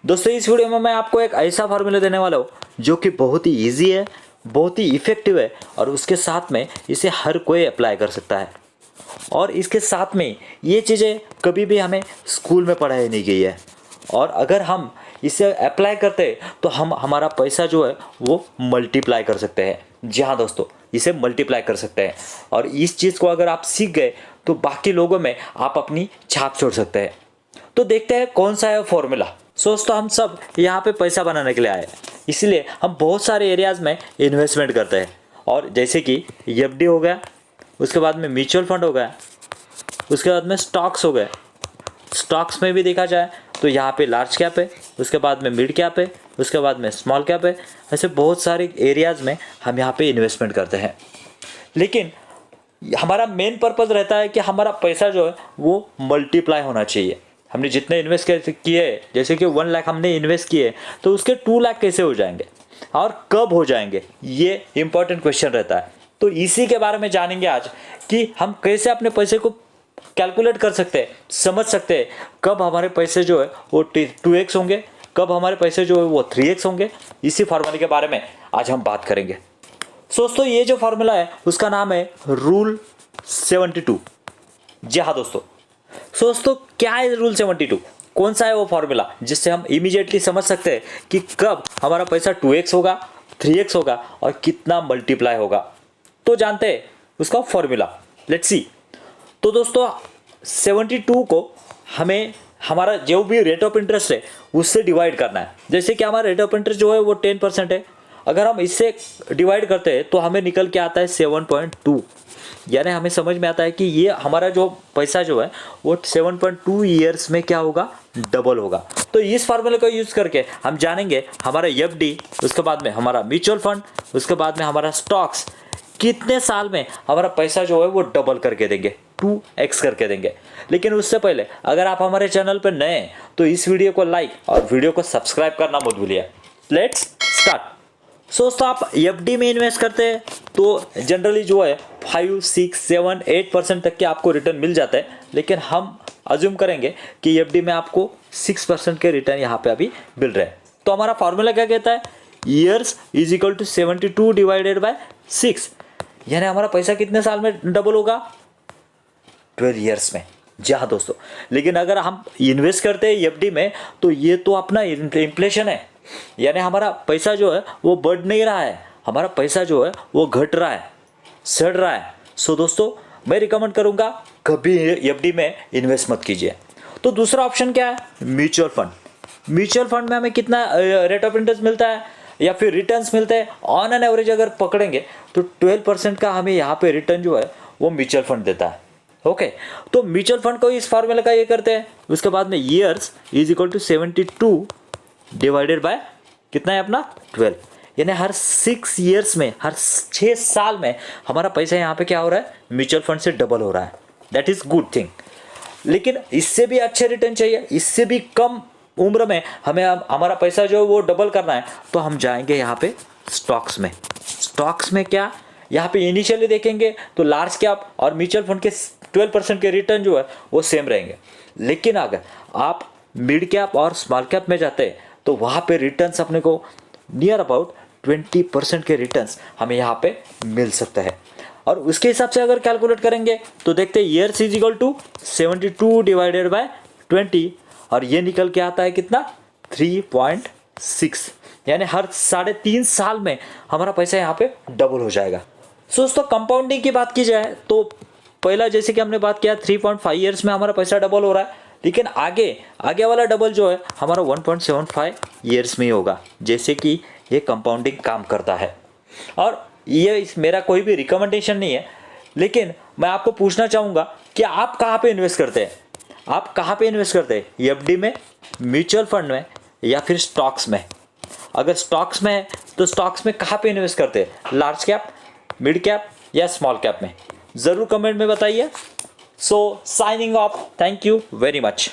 दोस्तों इस वीडियो में मैं आपको एक ऐसा फार्मूला देने वाला हूँ जो कि बहुत ही ईजी है, बहुत ही इफ़ेक्टिव है और उसके साथ में इसे हर कोई अप्लाई कर सकता है। और इसके साथ में ये चीज़ें कभी भी हमें स्कूल में पढ़ाई नहीं गई है और अगर हम इसे अप्लाई करते हैं तो हम हमारा पैसा जो है वो मल्टीप्लाई कर सकते हैं। जी हाँ दोस्तों, इसे मल्टीप्लाई कर सकते हैं और इस चीज़ को अगर आप सीख गए तो बाकी लोगों में आप अपनी छाप छोड़ सकते हैं। तो देखते हैं कौन सा है फॉर्मूला। दोस्तों हम सब यहाँ पे पैसा बनाने के लिए आए, इसलिए हम बहुत सारे एरियाज़ में इन्वेस्टमेंट करते हैं। और जैसे कि एफडी हो गया, उसके बाद में म्यूचुअल फंड हो गया, उसके बाद में स्टॉक्स हो गए। स्टॉक्स में भी देखा जाए तो यहाँ पे लार्ज कैप है, उसके बाद में मिड कैप है, उसके बाद में स्मॉल कैप है। ऐसे बहुत सारे एरियाज़ में हम यहाँ पे इन्वेस्टमेंट करते हैं। लेकिन हमारा मेन पर्पज़ रहता है कि हमारा पैसा जो है वो मल्टीप्लाई होना चाहिए। हमने जितने इन्वेस्ट किए, जैसे कि 1 लाख हमने इन्वेस्ट किए तो उसके 2 लाख कैसे हो जाएंगे और कब हो जाएंगे, ये इंपॉर्टेंट क्वेश्चन रहता है। तो इसी के बारे में जानेंगे आज कि हम कैसे अपने पैसे को कैलकुलेट कर सकते हैं, समझ सकते हैं कब हमारे पैसे जो है वो 2x होंगे, कब हमारे पैसे जो है वो 3x होंगे। इसी फार्मूले के बारे में आज हम बात करेंगे। दोस्तों ये जो फार्मूला है उसका नाम है रूल 72। जी हाँ दोस्तों क्या है रूल 72? कौन सा है वो फार्मूला जिससे हम इमीडिएटली समझ सकते हैं कि कब हमारा पैसा 2x होगा, 3x होगा और कितना मल्टीप्लाई होगा। तो जानते हैं उसका फार्मूला, लेट्स सी। तो दोस्तों 72 को हमें हमारा जो भी रेट ऑफ इंटरेस्ट है उससे डिवाइड करना है। जैसे कि हमारा रेट ऑफ इंटरेस्ट जो है वो 10% है, अगर हम इससे डिवाइड करते हैं तो हमें निकल के आता है 7.2। यानी हमें समझ में आता है कि ये हमारा जो पैसा जो है वो 7.2 ईयर्स में क्या होगा, डबल होगा। तो इस फार्मूले को यूज़ करके हम जानेंगे हमारा एफडी, उसके बाद में हमारा म्यूचुअल फंड, उसके बाद में हमारा स्टॉक्स कितने साल में हमारा पैसा जो है वो डबल करके देंगे, 2x करके देंगे। लेकिन उससे पहले अगर आप हमारे चैनल पर नए हैं तो इस वीडियो को लाइक और वीडियो को सब्सक्राइब करना मत भूलिए। Let's start. दोस्तों आप एफडी में इन्वेस्ट करते हैं तो जनरली जो है 5, 6, 7, 8% तक के आपको रिटर्न मिल जाता है। लेकिन हम अज्यूम करेंगे कि एफडी में आपको 6% के रिटर्न यहाँ पे अभी मिल रहे हैं। तो हमारा फार्मूला क्या कहता है, years is equal to 72 divided by 6। यानी हमारा पैसा कितने साल में डबल होगा, 12 ईयर्स में। जी हाँ दोस्तों, लेकिन अगर हम इन्वेस्ट करते हैं एफडी में तो ये तो अपना इन्फ्लेशन है, यानी हमारा पैसा जो है वो बढ़ नहीं रहा है, हमारा पैसा जो है वो घट रहा है, सड़ रहा है। सो दोस्तों मैं रिकमेंड करूंगा कभी एफडी में इन्वेस्ट मत कीजिए। तो दूसरा ऑप्शन क्या है, म्यूचुअल फंड। म्यूचुअल फंड में हमें कितना रेट ऑफ इंटरेस्ट मिलता है या फिर रिटर्न्स मिलते हैं, ऑन एन एवरेज अगर पकड़ेंगे तो 12% का हमें यहाँ पे रिटर्न जो है वो म्यूचुअल फंड देता है। ओके, तो म्यूचुअल फंड को इस फार्मूले का ये करते हैं। उसके बाद में years is equal to 72 divided by कितना है अपना 12। यानी हर 6 ईयर्स में, हर 6 साल में हमारा पैसा यहाँ पे क्या हो रहा है, म्यूचुअल फंड से डबल हो रहा है। That is good thing. लेकिन इससे भी अच्छे रिटर्न चाहिए, इससे भी कम उम्र में हमें हमारा पैसा जो है वो डबल करना है, तो हम जाएंगे यहाँ पे स्टॉक्स में। स्टॉक्स में क्या, यहाँ पे इनिशियली देखेंगे तो लार्ज कैप और म्यूचुअल फंड के 12% के रिटर्न जो है वो सेम रहेंगे। लेकिन अगर आप मिड कैप और स्मॉल कैप में जाते हैं तो वहाँ पे रिटर्न्स अपने को नियर अबाउट 20% के रिटर्न्स हमें यहाँ पे मिल सकता है। और उसके हिसाब से अगर कैलकुलेट करेंगे तो देखते हैं years is equal to 72 divided by 20 और ये निकल के आता है कितना, 3.6। यानी हर 3.5 साल में हमारा पैसा यहाँ पे डबल हो जाएगा। दोस्तों कंपाउंडिंग की बात की जाए तो पहला जैसे कि हमने बात किया 3.5 ईयर्स में हमारा पैसा डबल हो रहा है, लेकिन आगे वाला डबल जो है हमारा 1.75 ईयर्स में ही होगा, जैसे कि ये कंपाउंडिंग काम करता है। और ये मेरा कोई भी रिकमेंडेशन नहीं है, लेकिन मैं आपको पूछना चाहूँगा कि आप कहाँ पे इन्वेस्ट करते हैं, आप कहाँ पे इन्वेस्ट करते हैं, एफडी में, म्यूचुअल फंड में या फिर स्टॉक्स में। अगर स्टॉक्स में है तो स्टॉक्स में कहाँ पे इन्वेस्ट करते हैं, लार्ज कैप, मिड कैप या स्मॉल कैप में, ज़रूर कमेंट में बताइए। So signing off, thank you very much.